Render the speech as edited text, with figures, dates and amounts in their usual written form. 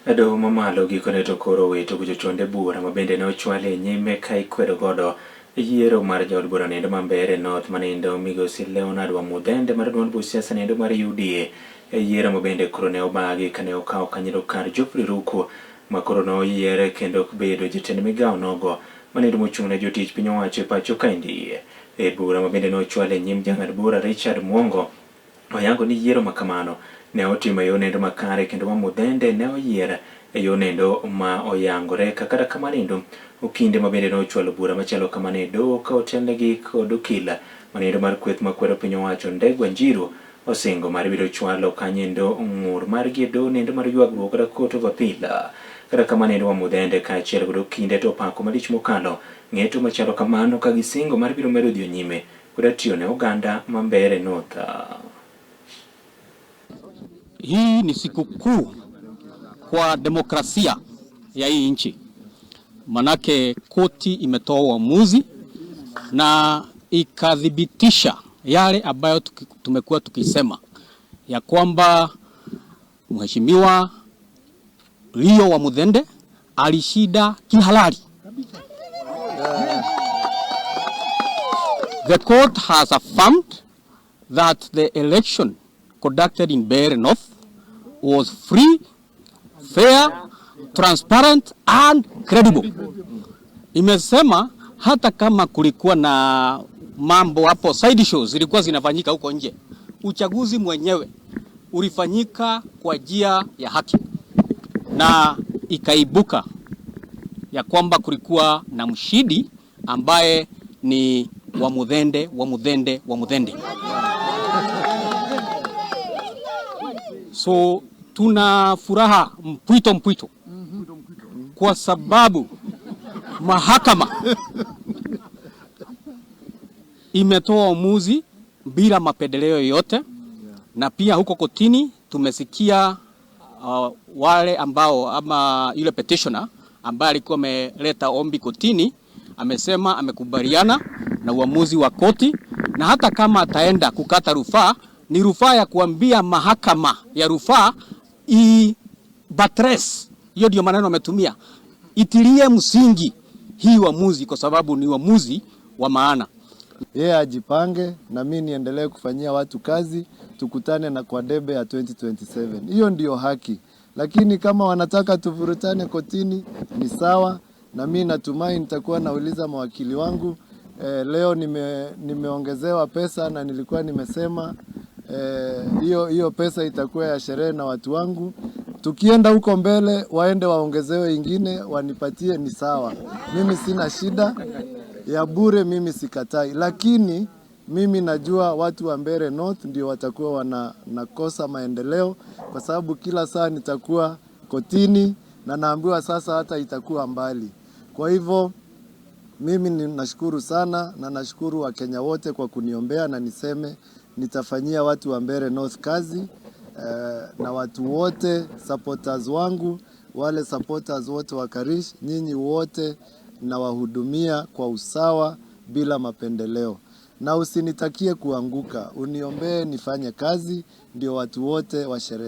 Ado mamalo gikone to koro weto jochonde bura mabende ne ochwale nyime ka ikwedo godo yiero mar jaod bura nendo mambere North manindo migosi Leonard Wamuthende mar duond buch siasa nendo mar UDA yiero mabende koro ne obagi kane okawo kanyo kar Geoffrey Ruku makoro no yiere kendo bedo jatend migawo nogo manindo mochung' ne jotich piny owacho pacho kaendi e bura mabende no ochwale nyim jang'ad bura Richard Mwongo oyango ni yiero makamano ne otimo yo nendo makare kendo Wamuthende ne oyier e yo nendo ma oyangore kaka kamanindo okinde mabende no ochwalo bura machalo kamane do ka otelnegi kod okila manendo mar kweth makwero piny owacho Ndegwa Njiru osingo mar biro chwalo kanyendo ng'ur mar gedo nendo mar ywagruok kod court of appeal kata kamane Wamuthende kaachiel kod okinde to pako malich mokalo ng'eto machalo kamano ka gisingo mar biro medo dhi nyime kod tiyo ne oganda mambere North. Hii ni siku kuu kwa demokrasia ya hii nchi. Manake koti imetoa uamuzi na ikadhibitisha yale ambayo tumekuwa tukisema ya kwamba Mheshimiwa Leo Wamuthende alishinda kihalali. The court has affirmed that the election conducted in Mbeere North was free, fair, transparent and credible. Imesema hata kama kulikuwa na mambo hapo, side shows zilikuwa zinafanyika huko nje, uchaguzi mwenyewe ulifanyika kwa njia ya haki na ikaibuka ya kwamba kulikuwa na mshindi ambaye ni Wamuthende. So tuna furaha mpwito kwa sababu mahakama imetoa uamuzi bila mapendeleo yoyote, na pia huko kotini tumesikia wale ambao ama yule petitioner ambaye alikuwa ameleta ombi kotini amesema amekubaliana na uamuzi wa koti, na hata kama ataenda kukata rufaa ni rufaa ya kuambia mahakama ya rufaa batres, hiyo ndio maneno ametumia, itilie msingi hii uamuzi kwa sababu ni uamuzi wa maana. Yeye ajipange na mimi niendelee kufanyia watu kazi, tukutane na kwa debe ya 2027. Hiyo ndio haki. Lakini kama wanataka tuvurutane kotini ni sawa, na mimi natumai nitakuwa nauliza mawakili wangu. Leo nimeongezewa pesa na nilikuwa nimesema hiyo pesa itakuwa ya sherehe na watu wangu. Tukienda huko mbele waende waongezewe ingine wanipatie ni sawa. Mimi sina shida ya bure, mimi sikatai. Lakini mimi najua watu wa Mbeere North ndio watakuwa nakosa maendeleo kwa sababu kila saa nitakuwa kotini na naambiwa sasa hata itakuwa mbali. Kwa hivyo mimi ninashukuru sana na nashukuru Wakenya wote kwa kuniombea, na niseme nitafanyia watu wa Mbeere North kazi na watu wote supporters wangu, wale supporters wote wa Karish, nyinyi wote na wahudumia kwa usawa bila mapendeleo. Na usinitakie kuanguka, uniombee nifanye kazi ndio watu wote washerehe.